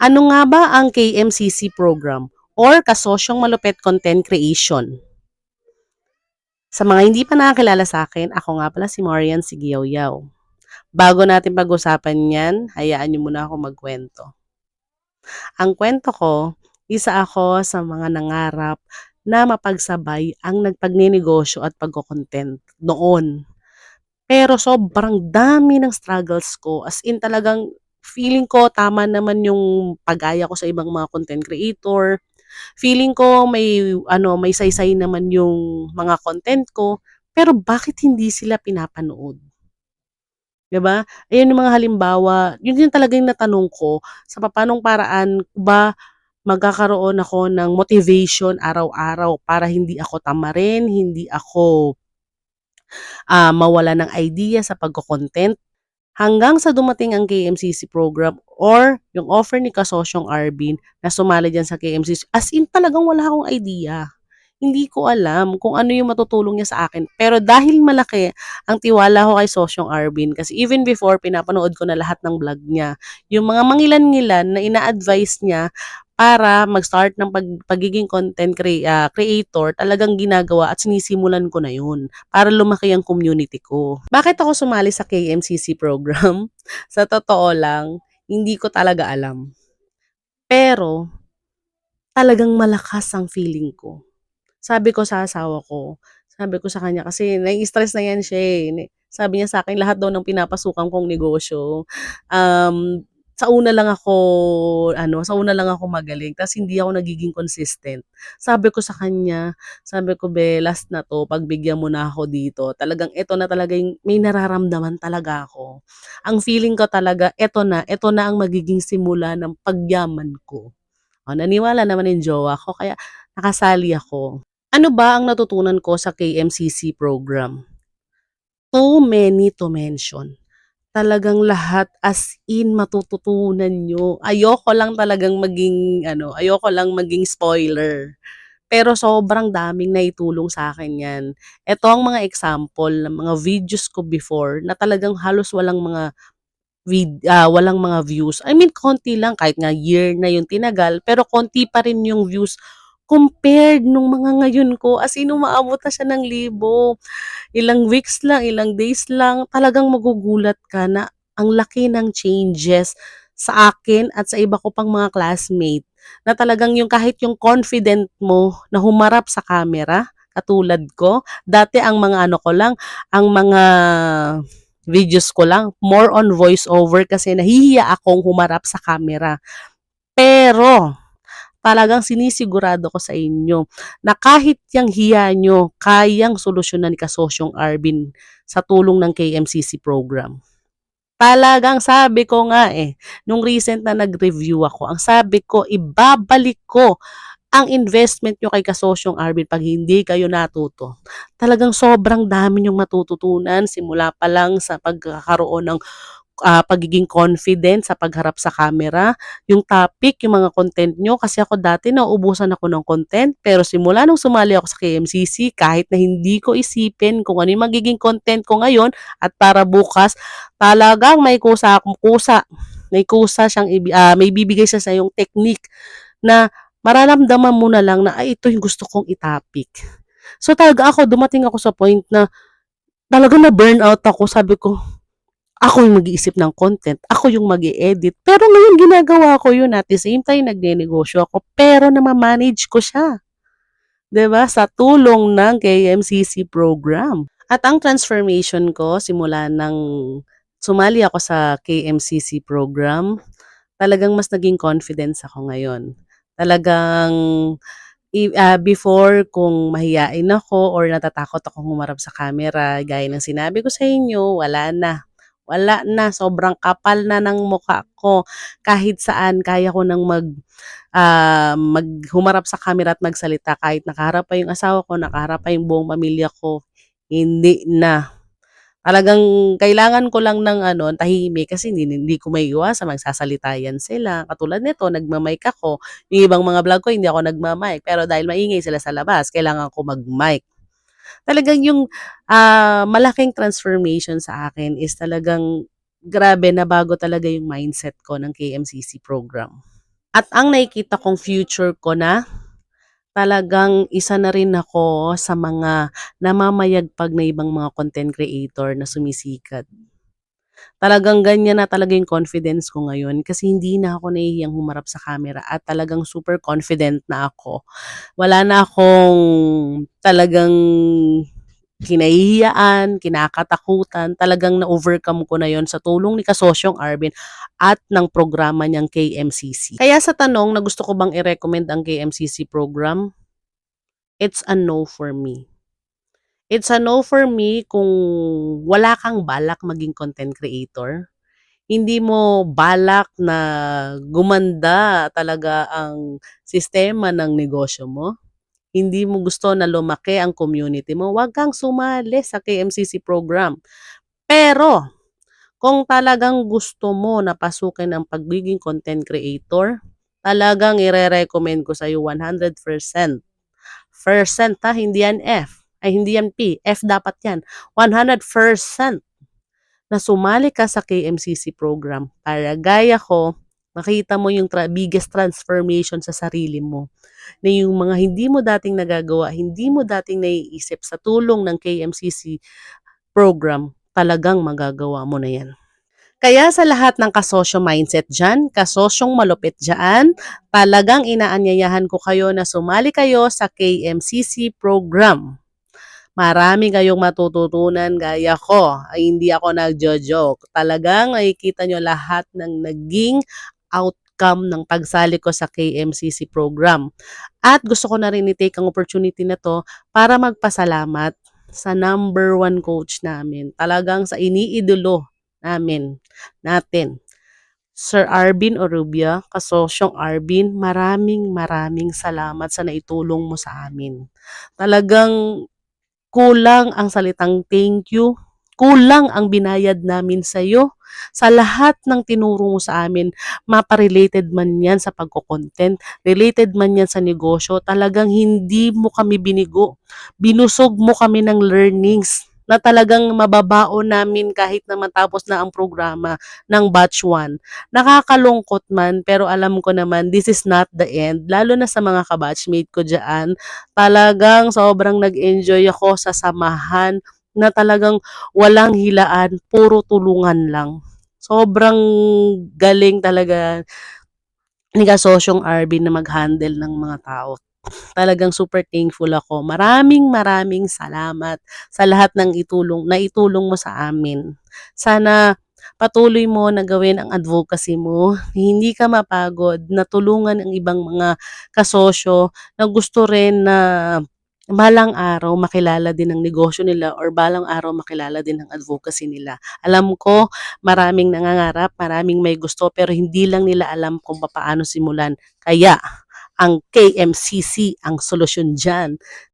Ano nga ba ang KMCC program or Kasosyong Malupit Content Creation? Sa mga hindi pa nakakilala sa akin, ako nga pala si Marian Sigiyawyaw. Bago natin pag-usapan yan, hayaan niyo muna ako magkwento. Ang kwento ko, isa ako sa mga nangarap na mapagsabay ang nagpagninegosyo at pagko-content noon. Pero sobrang dami ng struggles ko, as in talagang feeling ko tama naman yung pagaya ko sa ibang mga content creator. Feeling ko may saysay naman yung mga content ko, pero bakit hindi sila pinapanood, 'di ba? Ayan yung mga halimbawa, yun din talaga yung natanong ko sa papaanong paraan ba magkakaroon ako ng motivation araw-araw para hindi ako tamarin, hindi ako, mawalan ng idea sa pagko-content. Hanggang sa dumating ang KMCC program or yung offer ni Kasosyong Arvin na sumali diyan sa KMCC, as in talagang wala akong idea. Hindi ko alam kung ano yung matutulong niya sa akin. Pero dahil malaki ang tiwala ko kay Sosyong Arvin, kasi even before pinapanood ko na lahat ng vlog niya, yung mga mangilan-ngilan na ina-advise niya para mag-start ng pagiging creator, talagang ginagawa at sinisimulan ko na yun para lumaki ang community ko. Bakit ako sumali sa KMCC program? Sa totoo lang, hindi ko talaga alam. Pero talagang malakas ang feeling ko. Sabi ko sa asawa ko, sabi ko sa kanya kasi nai-stress na 'yan siya, eh. Sabi niya sa'kin lahat daw ng pinapasukan kong negosyo, sa una lang ako sa una lang ako magaling ta's hindi ako nagiging consistent. Sabi ko sa kanya, sabi ko, "Be, last na 'to, pagbigyan mo na ako dito. Talagang eto na talaga yung may nararamdaman talaga ako. Ang feeling ko talaga eto na ang magiging simula ng pagyaman ko." Naniwala naman yung jowa ko kaya nakasali ako. Ano ba ang natutunan ko sa KMCC program? Too many to mention. Talagang lahat as in matututunan niyo. Ayoko lang maging spoiler. Pero sobrang daming naitulong sa akin 'yan. Eto ang mga example ng mga videos ko before na talagang halos walang mga views. I mean konti lang kahit nga year na yung tinagal, pero konti pa rin yung views compared nung mga ngayon ko, as in umaabot na siya ng libo. Ilang weeks lang, ilang days lang, talagang magugulat ka na ang laki ng changes sa akin at sa iba ko pang mga classmate, na talagang yung kahit yung confident mo na humarap sa camera, katulad ko, dati ang mga ano ko lang, ang mga videos ko lang, more on voice over kasi nahihiya akong humarap sa camera. Pero talagang sinisigurado ko sa inyo na kahit yang hiya nyo, kayang solusyonan ni Kasosyong Arvin sa tulong ng KMCC program. Talagang sabi ko nga nung recent na nag-review ako, ang sabi ko, ibabalik ko ang investment nyo kay Kasosyong Arvin pag hindi kayo natuto. Talagang sobrang dami nyong matututunan simula pa lang sa pagkakaroon ng pagiging confident sa pagharap sa camera, yung topic, yung mga content nyo. Kasi ako dati nauubusan ako ng content, pero simula nung sumali ako sa KMCC, kahit na hindi ko isipin kung ano yung magiging content ko ngayon at para bukas, talagang may kusa akong kusa. May kusa siyang, may bibigay siya sa yung technique na mararamdaman mo na lang na, ay, ito yung gusto kong itapik. So talaga ako, dumating ako sa point na talaga na burnout ako. Sabi ko, ako yung mag-iisip ng content, ako yung mag edit. Pero ngayon ginagawa ko yun at the same time nagnenegosyo ako pero nama-manage ko siya, 'di ba? Sa tulong ng KMCC program. At ang transformation ko simula ng sumali ako sa KMCC program, talagang mas naging confidence ako ngayon. Talagang before kung mahiyain ako or natatakot akong humarap sa camera, gaya ng sinabi ko sa inyo, wala na. Wala na, sobrang kapal na ng mukha ko. Kahit saan kaya ko ng humarap sa camera at magsalita kahit nakaharap pa yung asawa ko, nakaharap pa yung buong pamilya ko, hindi na. Talagang kailangan ko lang ng tahimik kasi hindi ko maiiwasan magsasalita yan sila. Katulad nito, nagma-mic ako. Yung ibang mga vlog ko hindi ako nagma-mic, pero dahil maingay sila sa labas, kailangan ko mag-mic. Talagang yung, malaking transformation sa akin is talagang grabe, nabago talaga yung mindset ko ng KMCC program. At ang nakikita kong future ko na talagang isa na rin ako sa mga namamayagpag na ibang mga content creator na sumisikat. Talagang ganyan na talaga yung confidence ko ngayon kasi hindi na ako nahihiyang humarap sa camera at talagang super confident na ako. Wala na akong talagang kinahihiyaan, kinakatakutan, talagang na-overcome ko na yon sa tulong ni Kasosyong Arvin at ng programa niyang KMCC. Kaya sa tanong na gusto ko bang i-recommend ang KMCC program, it's a no for me. It's a no for me kung wala kang balak maging content creator. Hindi mo balak na gumanda talaga ang sistema ng negosyo mo. Hindi mo gusto na lumaki ang community mo, wag kang sumali sa KMCC program. Pero kung talagang gusto mo na pasukin ang pagiging content creator, talagang ire-recommend ko sa'yo 100%. Percent ha, hindi yan F. Ay, hindi yan P. F dapat yan. 100% na sumali ka sa KMCC program para gaya ko, makita mo yung biggest transformation sa sarili mo. Na yung mga hindi mo dating nagagawa, hindi mo dating naiisip sa tulong ng KMCC program, talagang magagawa mo na yan. Kaya sa lahat ng kasosyo mindset dyan, kasosyong malupit dyan, talagang inaanyayahan ko kayo na sumali kayo sa KMCC program. Marami kayong matututunan gaya ko. Ay, hindi ako nagjo-joke. Talagang nakikita nyo lahat ng naging outcome ng pagsali ko sa KMCC program. At gusto ko na rin i-take ang opportunity na to para magpasalamat sa number one coach namin. Talagang sa iniidolo natin. Sir Arvin Orubia, kasosyong Arvin, maraming salamat sa naitulong mo sa amin. Talagang kulang ang salitang thank you, kulang ang binayad namin sa iyo sa lahat ng tinuro mo sa amin, mapa-related man yan sa pagko-content, related man yan sa negosyo, talagang hindi mo kami binigo. Binusog mo kami ng learnings na talagang mababaon namin kahit na matapos na ang programa ng batch 1. Nakakalungkot man, pero alam ko naman this is not the end, lalo na sa mga kabatchmate ko dyan. Talagang sobrang nag-enjoy ako sa samahan na talagang walang hilaan, puro tulungan lang. Sobrang galing talaga ni Kasosyong Arvin na mag-handle ng mga tao. Talagang super thankful ako. Maraming salamat sa lahat ng naitulong mo sa amin. Sana patuloy mo na gawin ang advocacy mo. Hindi ka mapagod na tulungan ang ibang mga kasosyo na gusto rin na balang araw makilala din ang negosyo nila or balang araw makilala din ang advocacy nila. Alam ko maraming nangangarap, maraming may gusto pero hindi lang nila alam kung paano simulan. Kaya ang KMCC ang solusyon dyan.